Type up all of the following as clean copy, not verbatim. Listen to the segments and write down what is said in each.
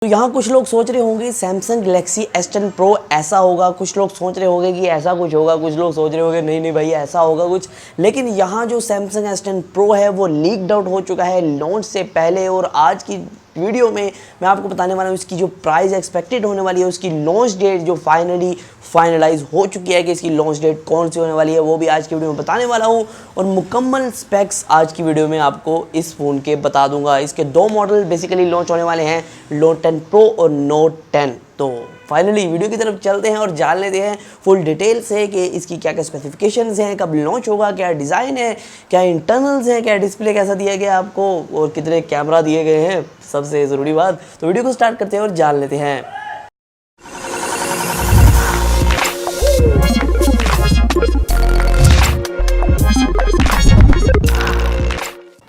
तो यहाँ कुछ लोग सोच रहे होंगे सैमसंग गैलेक्सी S10 Pro ऐसा होगा, कुछ लोग सोच रहे होंगे कि ऐसा कुछ होगा, कुछ लोग सोच रहे होंगे नहीं नहीं भाई ऐसा होगा कुछ। लेकिन यहाँ जो सैमसंग S10 Pro है वो लीक्ड आउट हो चुका है लॉन्च से पहले, और आज की वीडियो में मैं आपको बताने वाला हूँ इसकी जो प्राइस एक्सपेक्टेड होने वाली है, उसकी लॉन्च डेट जो फाइनलाइज हो चुकी है कि इसकी लॉन्च डेट कौन सी होने वाली है वो भी आज की वीडियो में बताने वाला हूँ। और मुकम्मल स्पेक्स आज की वीडियो में आपको इस फ़ोन के बता दूंगा। इसके दो मॉडल बेसिकली लॉन्च होने वाले हैं, Note 10 Pro और Note 10। तो फाइनली वीडियो की तरफ चलते हैं और जान लेते हैं फुल डिटेल से कि इसकी क्या क्या स्पेसिफिकेशंस हैं, कब लॉन्च होगा, क्या डिज़ाइन है, क्या इंटरनल्स हैं, क्या डिस्प्ले कैसा दिया गया आपको और कितने कैमरा दिए गए हैं, सबसे ज़रूरी बात। तो वीडियो को स्टार्ट करते हैं और जान लेते हैं।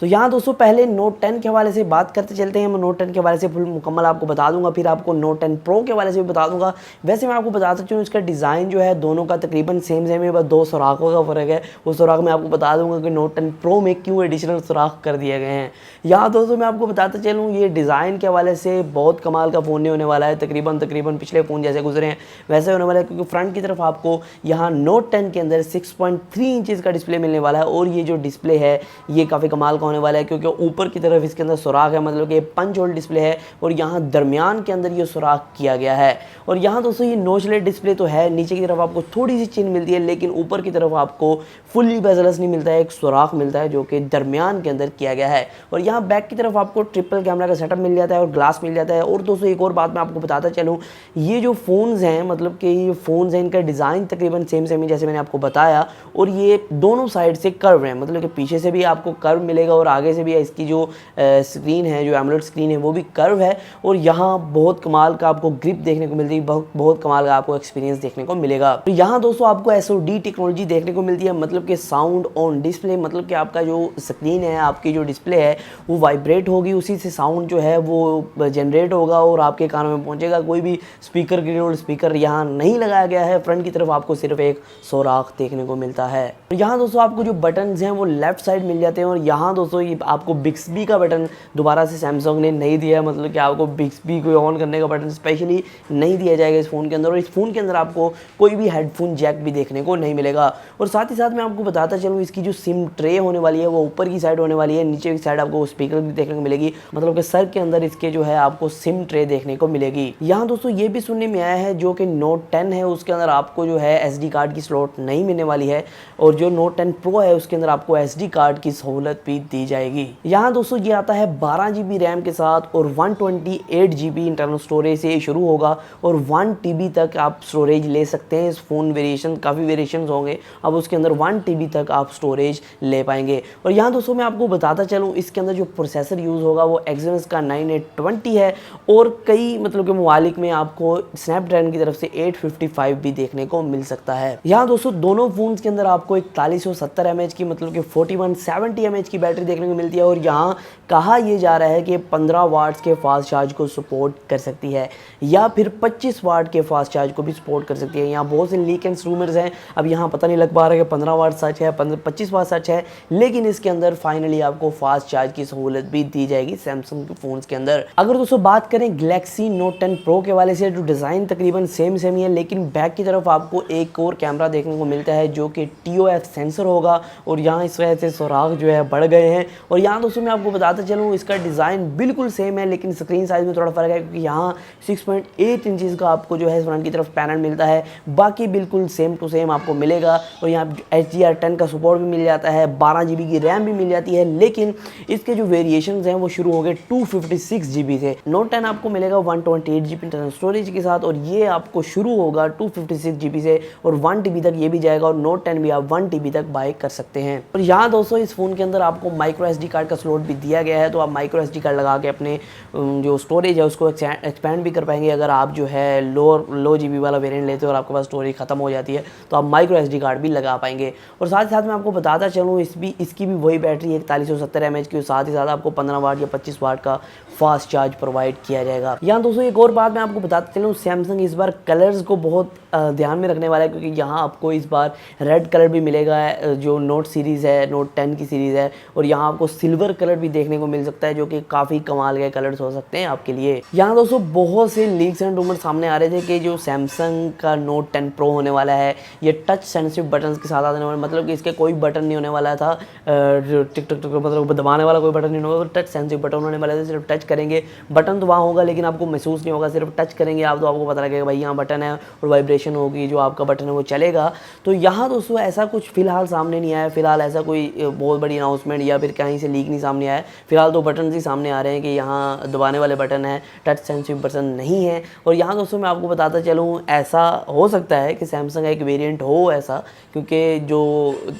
तो यहाँ दोस्तों पहले Note 10 के हवाले से बात करते चलते हैं। मैं Note 10 के हवाले से फुल मुकम्मल आपको बता दूंगा, फिर आपको Note 10 Pro के हवाले से भी बता दूंगा। वैसे मैं आपको बता सकती हूँ इसका डिज़ाइन जो है दोनों का तकरीबन सेम है, बस दो सुराखों का फ़र्क है। वो सुराख मैं आपको बता दूंगा कि Note 10 Pro में क्यों एडिशनल सुराख कर दिए गए हैं। यहाँ दोस्तों मैं आपको बताता चलूँ ये डिज़ाइन के हवाले से बहुत कमाल का फ़ोन नहीं होने वाला है। तकरीबन पिछले फ़ोन जैसे गुजरे हैं वैसे होने वाला है, क्योंकि फ्रंट की तरफ आपको यहाँ Note 10 के अंदर 6.3 इंचज़ का डिस्प्ले मिलने वाला है। और ये जो डिस्प्ले है ये काफ़ी कमाल का होने वाला है, क्योंकि ऊपर की तरफ इसके अंदर सुराख है, मतलब कि पंच होल डिस्प्ले है, और यहाँ दरमियान के अंदर ये सुराख किया गया है। और यहाँ दोस्तों ये नोचलेस डिस्प्ले तो है, नीचे की तरफ आपको थोड़ी सी चिन्ह मिलती है, लेकिन ऊपर की तरफ आपको फुल्ली बेजलस नहीं मिलता है, एक सुराख मिलता है जो कि दरमियान के अंदर किया गया है। और यहाँ बैक की तरफ आपको ट्रिपल कैमरा का सेटअप मिल जाता है और ग्लास मिल जाता है। और दोस्तों एक और बात मैं आपको बताता चलूँ, ये जो फ़ोन्स हैं मतलब कि ये फ़ोन्स हैं इनका डिज़ाइन तकरीबन सेम ही जैसे मैंने आपको बताया, और ये दोनों साइड से कर्व है, मतलब कि पीछे से भी आपको कर्व मिलेगा और आगे से भी इसकी जो स्क्रीन है, जो एमोलेड स्क्रीन है वो भी कर्व है। और यहाँ बहुत कमाल का आपको ग्रिप देखने को मिलती है, बहुत कमाल का आपको एक्सपीरियंस देखने को मिलेगा। तो यहाँ दोस्तों आपको SOD टेक्नोलॉजी देखने को मिलती है, मतलब कि साउंड ऑन डिस्प्ले, मतलब कि आपका जो स्क्रीन है, आपकी जो डिस्प्ले है वो वाइब्रेट होगी, उसी से साउंड जो है वो जनरेट होगा और आपके कानों में पहुँचेगा। कोई भी स्पीकर ग्रिड स्पीकर यहाँ नहीं लगाया गया है, फ्रंट की तरफ आपको सिर्फ एक सुराख देखने को मिलता है। तो यहाँ दोस्तों आपको जो बटन्स हैं वो लेफ्ट साइड मिल जाते हैं। और यहाँ दोस्तों ये आपको बिक्सबी का बटन दोबारा से सैमसंग ने नहीं दिया है, मतलब कि आपको बिक्सबी को ऑन करने का बटन स्पेशली नहीं दिया जाएगा इस फ़ोन के अंदर। और इस फ़ोन के अंदर आपको कोई भी हेडफोन जैक भी देखने को नहीं मिलेगा। और साथ ही साथ मैं आपको बताता चलूँ इसकी जो सिम ट्रे होने वाली है वो ऊपर की साइड होने वाली है, नीचे की साइड आपको स्पीकर भी देखने को मिलेगी, मतलब कि सर के अंदर इसके जो है आपको सिम ट्रे देखने को मिलेगी। यहाँ दोस्तों ये भी सुनने में आया है जो कि Note 10 है उसके अंदर आपको जो है SD कार्ड की स्लॉट नहीं मिलने वाली है, और जो Note 10 Pro है उसके अंदर आपको SD कार्ड की सहूलत भी दी जाएगी। यहाँ दोस्तों ये आता है 12 GB रैम के साथ और 128 GB इंटरनल स्टोरेज से शुरू होगा, और 1 TB तक आप स्टोरेज ले सकते हैं। इस फ़ोन वेरिएशन काफ़ी वेरिएशंस होंगे, अब उसके अंदर 1 TB तक आप स्टोरेज ले पाएंगे। और यहाँ दोस्तों मैं आपको बताता चलूँ इसके अंदर जो प्रोसेसर यूज़ होगा वो Exynos का 9820 है, और कई मतलब के ममालिक में आपको स्नैपड्रैगन की तरफ से 855 भी देखने को मिल सकता है। यहाँ दोस्तों दोनों फ़ोन्स के अंदर आपको 4170 mAh की मतलब कि 4170 mAh की बैटरी देखने को मिलती है। और यहाँ कहा यह जा रहा है कि 15 वाट्स के फास्ट चार्ज को सपोर्ट कर सकती है, या फिर 25 वाट के फास्ट चार्ज को भी सपोर्ट कर सकती है। यहाँ बहुत से लीक एंड रूमर्स हैं, अब यहाँ पता नहीं लग पा रहा है कि 15 वाट सच है 25 वाट सच है, लेकिन इसके अंदर फाइनली आपको फास्ट चार्ज की सहूलत भी दी जाएगी सैमसंग के फ़ोन्स के अंदर। अगर दोस्तों बात करें गैलेक्सी Note 10 Pro के वाले से, जो डिज़ाइन तकरीबन सेम ही है, लेकिन बैक की तरफ आपको एक और कैमरा देखने को मिलता है जो कि TOF सेंसर होगा, और यहाँ इस वजह से सुराख जो है बढ़ गए हैं। और यहाँ दोस्तों मैं आपको बताता चलूँ इसका डिज़ाइन बिल्कुल सेम है, लेकिन स्क्रीन साइज़ में थोड़ा फ़र्क है, क्योंकि यहाँ 6.8 इंचज़ का आपको जो है फ्रंट की तरफ पैनल मिलता है, बाकी बिल्कुल सेम टू सेम आपको मिलेगा। और यहाँ HDR10 का सपोर्ट भी मिल जाता है, 12 GB की रैम भी मिल जाती है, लेकिन इसके जो वेरिएशंस हैं वो शुरू हो गए 256 GB से। Note 10 आपको मिलेगा 128 GB इंटरनल स्टोरेज के साथ, और ये आपको शुरू होगा 256 GB से और 1 TB तक ये भी जाएगा, और Note 10 भी आप 1 TB तक बाय कर सकते हैं। और यहाँ दोस्तों इस फ़ोन के अंदर आपको माइक्रो SD कार्ड का स्लॉट भी दिया गया है, तो आप माइक्रो SD कार्ड लगा के अपने जो स्टोरेज है उसको एक्सपेंड भी कर पाएंगे। अगर आप जो है लो GB वाला वेरिएंट लेते हो और आपके पास स्टोरेज ख़त्म हो जाती है तो आप माइक्रो SD कार्ड भी लगा पाएंगे। और साथ ही साथ मैं आपको बताता चलूँ इसकी भी वही बैटरी 4170 mAh की, और साथ ही साथ आपको 15 वाट या 25 वाट का फास्ट चार्ज प्रोवाइड किया जाएगा। यहाँ दोस्तों एक और बात मैं आपको बताते चलूँ, सैमसंग इस बार कलर्स को बहुत ध्यान में रखने वाला है, क्योंकि यहाँ आपको इस बार रेड कलर भी मिलेगा जो नोट सीरीज़ है, Note 10 की सीरीज़ है, और यहाँ आपको सिल्वर कलर भी देखने को मिल सकता है, जो कि काफ़ी कमाल के कलर्स हो सकते हैं आपके लिए। यहाँ दोस्तों बहुत से लीक्स एंड रूमर सामने आ रहे थे कि जो सैमसंग का नोट 10 प्रो होने वाला है ये टच सेंसिटिव बटन के साथ आने वाला, मतलब कि इसके कोई बटन नहीं होने वाला था, टिक टक टक मतलब दबाने वाला कोई बटन नहीं होगा, टच सेंसिटिव बटन होने वाला है। सिर्फ टच करेंगे, बटन तो वहाँ होगा लेकिन आपको महसूस नहीं होगा, सिर्फ टच करेंगे आप तो आपको पता लगेगा भाई यहाँ बटन है और वाइब्रेशन होगी, जो आपका बटन है वो चलेगा। तो यहाँ दोस्तों ऐसा कुछ फिलहाल सामने नहीं आया, फिलहाल ऐसा कोई बहुत बड़ी अनाउंसमेंट या फिर कहीं से लीक नहीं सामने आया। फिलहाल तो बटन ही सामने आ रहे हैं कि यहाँ दबाने वाले बटन है, टच सेंसिटिव बटन नहीं है। और यहाँ दोस्तों मैं आपको बताता चलूँ, ऐसा हो सकता है कि सैमसंग का एक वेरिएंट हो ऐसा, क्योंकि जो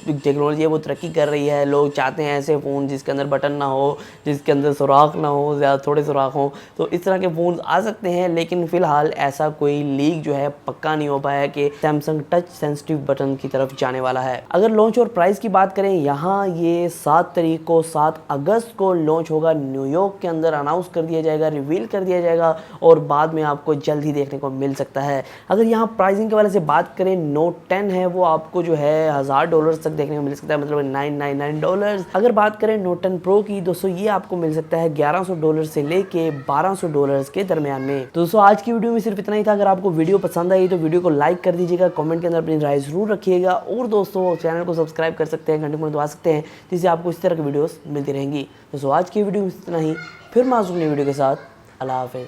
टेक्नोलॉजी है वो तरक्की कर रही है, लोग चाहते हैं ऐसे फ़ोन जिसके अंदर बटन ना हो, जिसके अंदर सुराख ना हो, ज़्यादा थोड़े सुराख हो, तो इस तरह के फ़ोन आ सकते हैं। लेकिन फ़िलहाल ऐसा कोई लीक जो है पक्का नहीं हो पाया कि सैमसंग टच सेंसिटिव बटन की तरफ जाने वाला है। अगर लॉन्च और प्राइस की बात करें, यहाँ ये 7 तारीख को 7 अगस्त को लॉन्च होगा, न्यूयॉर्क के अंदर अनाउंस कर दिया जाएगा, रिवील कर दिया जाएगा और बाद में आपको जल्द ही देखने को मिल सकता है। अगर यहाँ प्राइसिंग के वाले से बात करें, नोट 10 है वो आपको जो है $1000 तक देखने को मिल सकता है, मतलब $999। अगर बात करें नोट 10 प्रो की दोस्तों, ये आपको मिल सकता है $1100 से लेके $1200 के दरमियान में। तो दोस्तों आज की वीडियो में सिर्फ इतना ही था। अगर आपको वीडियो पसंद आई तो वीडियो को लाइक कर दीजिएगा, कमेंट के अंदर अपनी राय जरूर रखिएगा और दोस्तों चैनल को सब्सक्राइब कर सकते हैं, घंटे को दबा सकते हैं, जिससे आपको इस तरह की वीडियोस मिलती रहेंगी। दोस्तों आज की वीडियो में इतना ही, फिर माज़ूम नई वीडियो के साथ। अल्लाह हाफ़िज़।